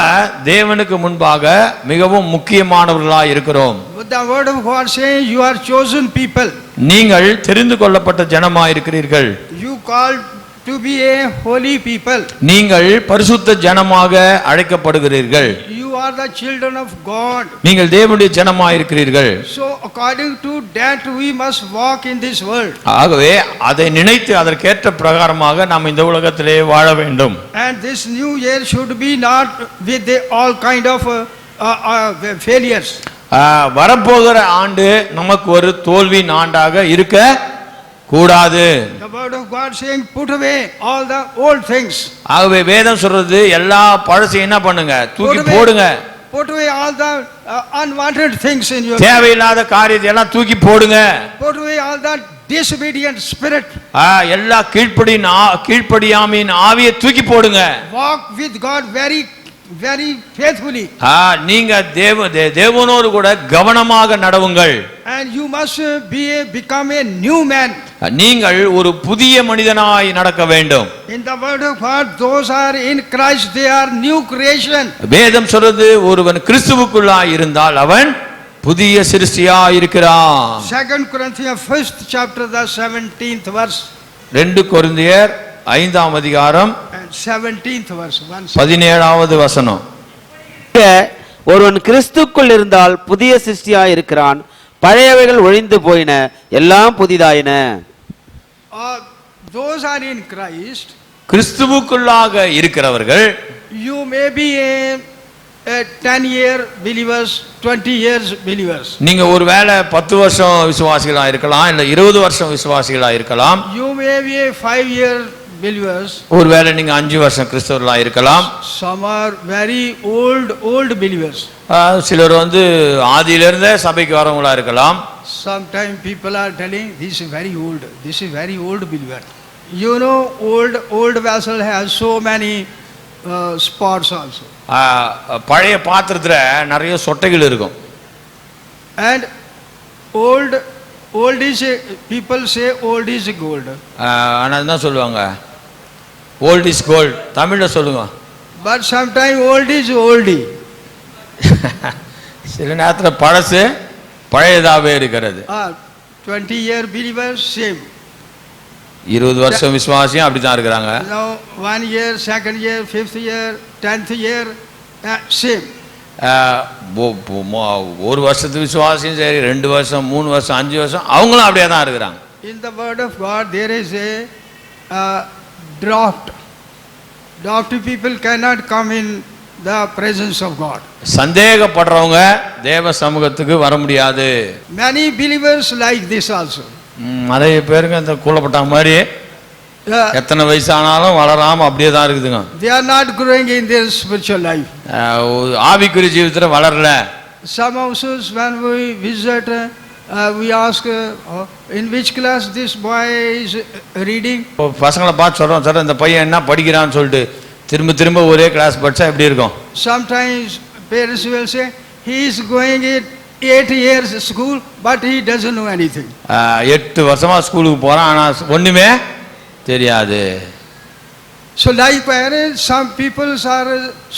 தேவனுக்கு முன்பாக மிகவும் முக்கியமானவர்களாய் இருக்கிறோம். The word of God saying, you are chosen people. நீங்கள் தெரிந்து கொள்ளப்பட்ட ஜனமாய் இருக்கிறீர்கள். You called to be a holy people. நீங்கள் பரிசுத்த ஜனமாக அழைக்கப்படுகிறீர்கள். You are the children of God. நீங்கள் தேவனுடைய ஜனமாக இருக்கிறீர்கள். So according to that we must walk in this world. ஆகவே அதை நினைத்து அதற்கேற்ற பிரகாரமாக நாம் இந்த உலகத்திலே வாழ வேண்டும். And this new year should be not with all kind of failures. வரப்போகிற ஆண்டு நமக்கு ஒரு தோல்வியின் ஆண்டாக இருக்க கூடாது. The word of God saying put away all the old things. ஆகவே வேதம் சொல்றது எல்லா பழசையும் என்ன பண்ணுங்க, தூக்கி போடுங்க. Put away all the unwanted things in your life. தேவையில்லாத காரியத்தை எல்லாம் தூக்கி போடுங்க. Put away all the disobedient spirit. எல்லா கீழ்ப்படியாமையின் ஆவியை தூக்கி போடுங்க. Walk with God very faithfully. நீங்க தேவனோடு கூட கவனமாக நடவுங்கள். And you must become a new man. நீங்கள் ஒரு புதிய மனிதனாய் நடக்க வேண்டும். In the word of God, those are in Christ, they are new creation. வேதம் சொல்றது ஒருவன் கிறிஸ்துவுக்குள்ளாய் இருந்தால் அவன் புதிய சிருஷ்டியாய் இருக்கிறான். 2 Corinthians 1st chapter the 17th verse. 2 கொரிந்தியர் 5ஆம் அதிகாரம் 17th verse. 17வது வசனம். ஒருவன் கிறிஸ்துக்குள் இருந்தால் புதிய சிருஷ்டியாய் இருக்கிறான், பழையவைகள் ஒழிந்து போயின, எல்லாம் புதிதாயின. Those are in Christ. கிறிஸ்துவுக்குள்ளாக இருக்கிறவர்கள். You may be a 10-year believers, 20 years believers. நீங்க ஒருவேளை 10 வருஷம் விசுவாசிகளா இருக்கலாம், இல்ல 20 வருஷம் விசுவாசிகளா இருக்கலாம். You may be a 5-year believers. ஒருவேளை நீங்க 5 வருஷம் கிறிஸ்தவர்களா இருக்கலாம். Some are very old believers. சிலர் ஆதியிலிருந்தே சபைக்கு வரவங்களா இருக்கலாம். Sometimes people are telling this is very old believer. You know, old vessel has so many spots also. பழைய பாத்திரத்துல நிறைய சொட்டைகள் இருக்கும். And old is people say old is gold. ஆனா என்ன சொல்லுவாங்க, ஓல்ட் இஸ் கோல்ட். தமிழ்ல சொல்லுங்க. But sometimes old is oldie. சில நேரத்தில் பழசு பழையதாவே இருக்கிறது. 20-year believers same. 20 வருஷம் விசுவாசியும் அப்படிதான் இருக்கிறாங்க. Now 1 year, 2nd year, 5th year, 10th year, same. ஒரு வருஷத்து விசுவாசியும் சரி, 2 வருஷம், 3 வருஷம், 5 வருஷம் அவங்களும் அப்படியே தான் இருக்கிறாங்க. In the word of God there is a drought. Drought people cannot come in the presence of God. சந்தேகப்படுறவங்க தேவ சமூகத்துக்கு வர முடியாது. Many believers like this also. நிறைய பேருக்கு அந்த கூலப்பட்ட மாதிரி எத்தனை வயசானாலும் வளராம அப்படியே தான் இருக்குதுங்க. They are not growing in their spiritual life. ஆவிக்குரிய ஜீவிதத்துல வளரல. Some of us when we visit we ask in which class this boy is reading. பசங்களை பார்த்து சொல்றோம், சார் இந்த பையன் என்ன படிக்கிறான்னு சொல்லிட்டு திரும்ப ஒரே கிளாஸ் படிச்சா எப்படி இருக்கும்? Sometimes parents will say he is going 8 years school but he doesn't know anything. 8 வருஷமா ஸ்கூலுக்கு போறான், ஆனா ஒண்ணுமே தெரியாது. So like parents, some people are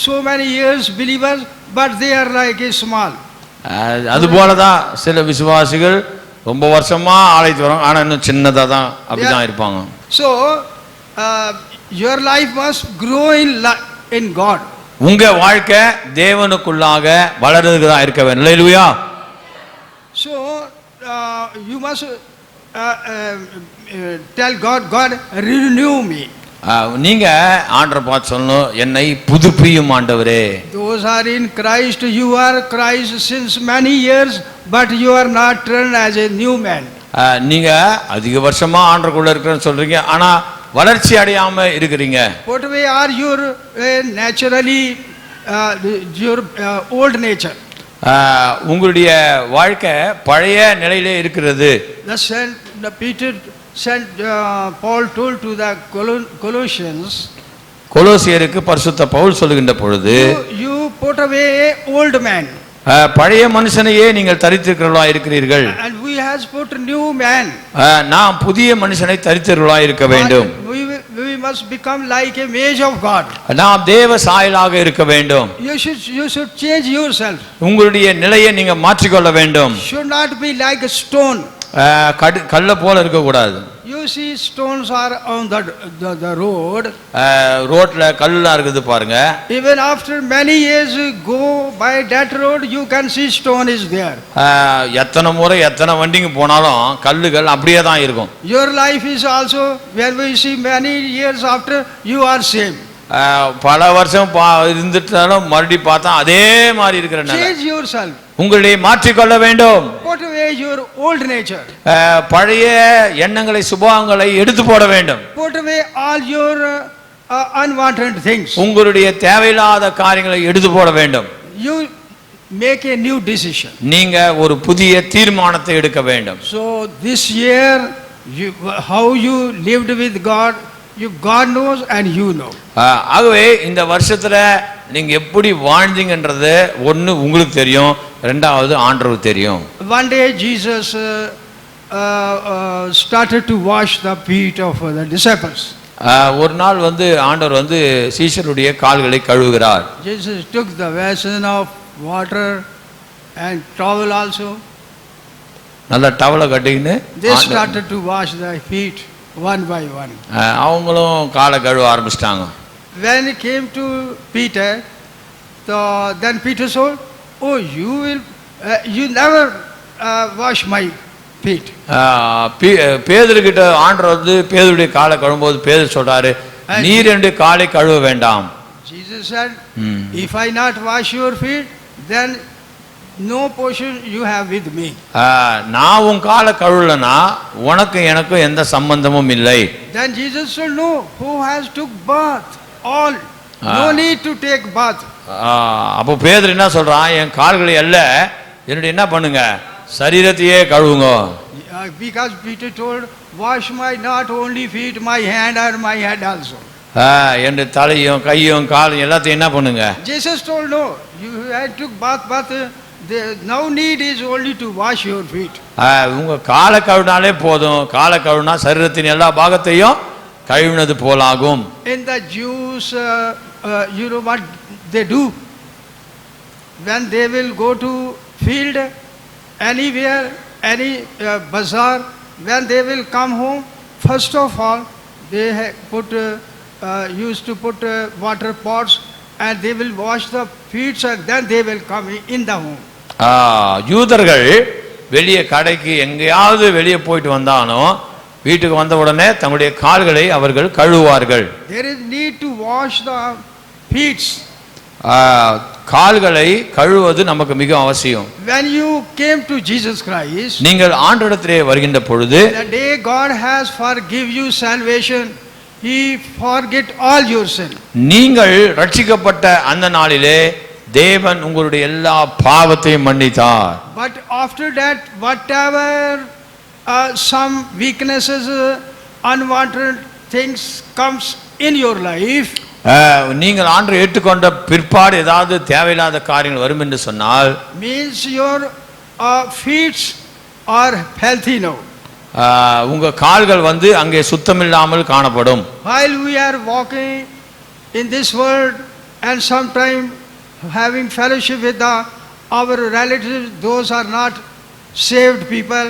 so many years believers but they are like a small. அது போலதான் சில விசுவாசிகள் ரொம்ப வருஷமா ஆலயத்துக்கு வராங்க, ஆனா இன்னும் சின்னதா தான் அப்படிதான் இருப்பாங்க. So your life must grow in God. உங்க வாழ்க்கை தேவனுக்குள்ளாக வளர்றதுக்கு தான் இருக்க வேண்டும். அல்லேலூயா. So you must tell God renew me. நீங்க ஆண்டவரை பார்த்து சொல்லணும், என்னை புதுப்பியும் ஆண்டவரே. Those are in Christ, you are Christ since many years but you are not turned as a new man. நீங்க அதிக வருஷமா ஆண்டவருக்குள்ள இருக்கிறேன்னு சொல்றீங்க, ஆனா வளர்ச்சி அடையாம இருக்கிறீங்க. What way are your naturally your old nature? உங்களுடைய வாழ்க்கை பழைய நிலையிலே இருக்கிறது. The Peter sent Paul told to the Colossians, கொலோசியருக்கு பரிசுத்த பவுல் சொல்லுகின்ற பொழுது, you put away old man. பழைய மனுஷனையே நீங்கள் தரித்திருக்கிறவர்களா இருக்கிறீர்கள். And we has put new man. நாம் புதிய மனுஷனை தரித்திருக்கிறவர்களா இருக்க வேண்டும். We must become like a image of God. நாம் தேவ சாயலாக இருக்க வேண்டும். You should change yourself. உங்களுடைய நிலையை நீங்க மாற்றிக்கொள்ள வேண்டும். Should not be like a stone. கல்ல போல இருக்க கூடாது. You see stones are on the road. ரோட்ல கல்லாம் இருக்குது பாருங்க. Even after many years you go by that road, you can see stone is there. எத்தனை முறை எத்தனை வண்டிங்க போனாலும் கல்லுகள் அப்படியே தான் இருக்கும். Your life is also, when we see many years after, you are same. பல வருஷம் இருந்துட்டாலும் மறுபடி பார்த்தா அதே மாதிரி இருக்கிற நிலை. Change yourself. உங்களை மாற்றிக்கொள்ள வேண்டும். Put away your old nature. பழைய எண்ணங்களை சுபாவங்களை எடுத்து போட வேண்டும். Put away all your unwanted things. உங்களுடைய தேவையில்லாத காரியங்களை எடுத்து போட வேண்டும். You make a new decision. நீங்க ஒரு புதிய தீர்மானத்தை எடுக்க வேண்டும். So this year, how you lived with God, God knows and you know. ஆகவே இந்த வருஷத்துல நீங்க எப்படி வாழ்ந்தீங்கன்றது ஒன்னு உங்களுக்கு தெரியும், இரண்டாவது ஆண்டவருக்கு தெரியும். One day Jesus started to wash the feet of the disciples. ஒரு நாள் ஆண்டவர் சீஷருடைய கால்களை கழுவுகிறார். Jesus took the basin of water and towel also. நல்ல டவலை கட்டிக்கின்னு They started to wash their feet one by one. அவங்களும் காலை கழுவ ஆரம்பிச்சிட்டாங்க. When it came to Peter, then Peter said, "Oh, you never wash my feet." பேதுருகிட்ட ஆண்டவர் பேதுருடைய காலை கழுவும்போது பேதுரு சொல்றாரு, நீர் என்னுடைய காலை கழுவ வேண்டாம். Jesus said, "If I not wash your feet, then no portion you have with me." நான் உன் காலை கழுவலனா உனக்கு எனக்கு எந்த சம்பந்தமும் இல்லை. Then Jesus said, "No, who has took bath? All. No need to take bath." அப்போ பேதுரு என்ன சொல்றான், என் கால்களை அல்ல என்னுடைய என்ன பண்ணுங்க சரீரத்தையே கழுவுங்க. Because Peter told, "Wash my not only feet, my hand and my head also." என் தலையும் கையும் காலும் எல்லாத்தையும் என்ன பண்ணுங்க. Jesus told, "No, you had took bath, but the now need is only to wash your feet." உங்க காலை கழுவினாலே போதும், காலை கழுவினா சரீரத்தின் எல்லா பாகத்தையும் கழுவினது போலாகும். In the Jews, you know what they do? When they will go to field, anywhere, any bazaar, when they will come home, first of all, they used to put water pots and they will wash the feet and then they will come in the home. யூதர்கள் வெளியே கடைக்கு எங்கேயாவது வெளியே போயிட்டு வந்தாலும் வீட்டுக்கு வந்த உடனே தங்களுடைய கால்களை அவர்கள் கழுவுவார்கள். There is need to wash the feet. கால்களை கழுவுவது நமக்கு மிக அவசியம். When you came to Jesus Christ, நீங்கள் ஆண்டவரிடத்திலே வருகின்ற பொழுது, the day God has forgive you salvation, He forget all your sin. நீங்கள் ரட்சிக்கப்பட்ட அந்த நாளிலே தேவன் உங்களுடைய எல்லா பாவத்தையும் மன்னித்தார். But after that, whatever some weaknesses, unwanted things comes in your life, நீங்கள் ஆண்டவரை ஏற்றுக்கொண்ட பிற்பாடு ஏதாவது தேவையில்லாத காரியங்கள் வரும் என்று சொன்னால், means your feet are healthy now. உங்க கால்கள் அங்கே சுத்தமில்லாமல் காணப்படும். While we are walking in this world and sometime having fellowship with our relatives, those are not saved people,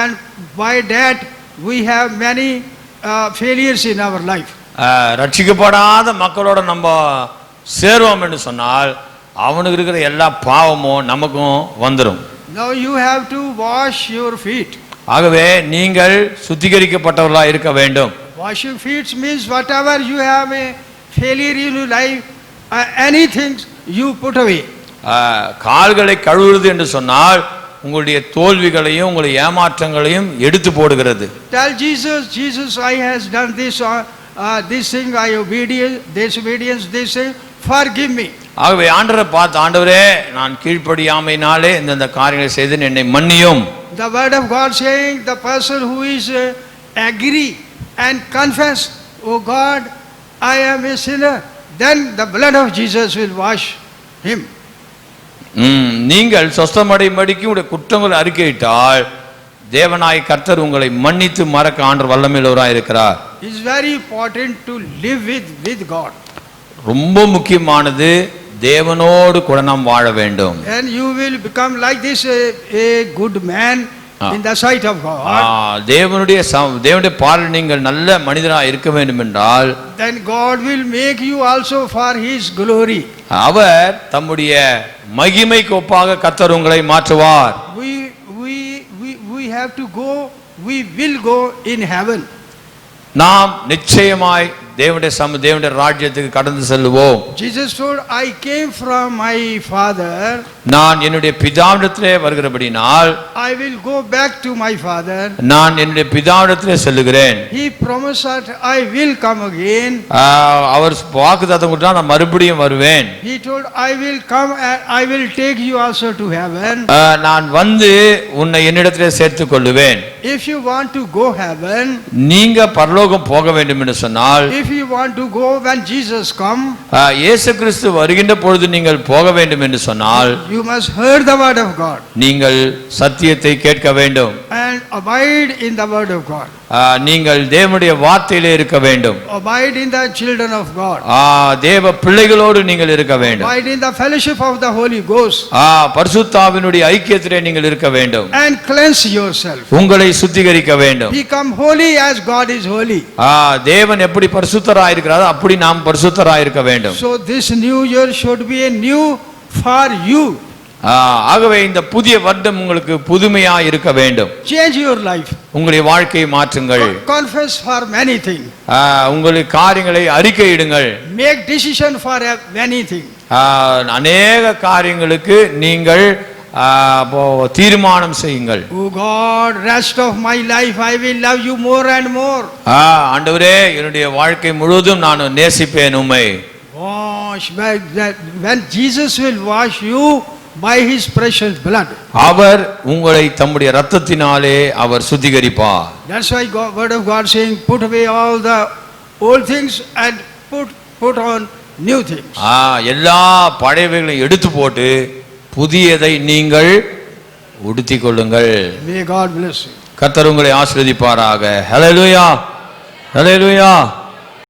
and by that we have many failures in our life. ரட்சிக்கப்படாத மக்களோட நம்ம சேருவோம் என்று சொன்னால் அவனுக்கு இருக்கிற எல்லா பாவமும் நமக்கும் வந்துடும். Now you have to wash your feet. ஆகவே நீங்கள் சுத்திகரிக்கப்பட்டவர்களாக இருக்க வேண்டும். Wash your feet means whatever you have a failure in your life, anything you put away. கால்களை கழுவுறது என்று சொன்னால் உங்களுடைய தோல்விகளையும் உங்களுடைய ஏமாற்றங்களையும் எடுத்து போடுகிறது. Tell Jesus, Jesus, I has done this thing, I disobedience, this thing, forgive me. ஆகவே ஆண்டவரை பார்த்து, ஆண்டவரே நான் கீழ்ப்படியாமையினாலே இந்த காரியங்களை செய்து என்னை மன்னியும். The word of God saying, the person who is agree and confess, "Oh God, I am a sinner," then the blood of Jesus will wash him. நீங்கள் சொஸ்தமடையும்படிக்கு உங்களுடைய குற்றங்களை அறிக்கையிட்டால் தேவனாய் கர்த்தர் உங்களை மன்னித்து மறக்க ஆண்டவர் வல்லமையுள்ளவராய் இருக்கிறார். It is very important to live with God. ரொம்ப முக்கியமானது தேவனோடு கூட நாம் வாழ வேண்டும். And you will become like this, a good man in the sight of God, தேவனுடைய பார்வையில் நீங்கள் நல்ல மனிதராக இருக்க வேண்டும் என்றால், then God will make you also for His glory. அவர் தம்முடைய மகிமைக்கு ஒப்பாக கர்த்தர் உங்களை மாற்றுவார். We have to go, we will go in heaven. நாம் நிச்சயமாய் தேவனுடைய ராஜ்யத்துக்கு கடந்து செல்லுவோம். Jesus told, I came from my Father. நான் என்னுடைய பிதாவிடத்திலே வருகிறபடினால் I will go back to my Father. நான் என்னுடைய பிதாவிடத்திலே செல்லுகிறேன். He promised that I will come again. அவர் வாக்குத்தத்தம் கொடுத்தார், நான் மறுபடியும் வருவேன். He told, I will come and I will take you also to heaven. நான் வந்து உன்னை என்னிடத்திலே சேர்த்துக் கொள்ளுவேன். If you want to go heaven, நீங்க பரலோகம் போக வேண்டும் என்று சொன்னால், if you want to go when Jesus come, இயேசு கிறிஸ்து வருகின்ற பொழுது நீங்கள் போக வேண்டும் என்று சொன்னால், you must hear the word of God நீங்கள் சத்தியத்தை கேட்க வேண்டும் and abide in the word of God. நீங்கள் தேவனுடைய வார்த்தையிலே இருக்க வேண்டும். Abide in the children of God. தேவ பிள்ளைகளோடு நீங்கள் இருக்க வேண்டும். Abide in the fellowship of the Holy Ghost. பரிசுத்தாவினுடைய ஐக்கியத்திலே நீங்கள் இருக்க வேண்டும். And cleanse yourself. உங்களை சுத்திகரிக்க வேண்டும். Become holy as God is holy. தேவன் எப்படி பரிசுத்தராய் இருக்கிறாரோ அப்படி நாம் பரிசுத்தராய் இருக்க வேண்டும். So this new year should be a new for you. ஆகவே இந்த புதிய வருடம் உங்களுக்கு புதுமையா இருக்க வேண்டும். Change your life. உங்களுடைய வாழ்க்கையை மாற்றுங்கள். Confess for many things. உங்களுடைய காரியங்களை அறிக்கையிடுங்கள். Make decision for many things. அநேக காரியங்களுக்கு நீங்கள் தீர்மானம் செய்யுங்கள். Oh God, rest of my life I will love you more and more. ஆண்டவரே, என்னுடைய வாழ்க்கை முழுவதும் நான் நேசிப்பேன் உம்மை. Wash, when Jesus will wash you by his precious blood. அவர் உங்களை தம்முடைய இரத்தத்தினாலே அவர் சுத்திகரிப்பார். That's why word of God saying, put away all the old things and put on new things. எல்லா பழையவைகளையும் எடுத்து போட்டு புதியதை நீங்கள் உடுத்திக் கொள்ளுங்கள். May God bless you. கர்த்தர் உங்களை ஆசீர்வதிப்பாராக. ஹல்லேலூயா, ஹல்லேலூயா.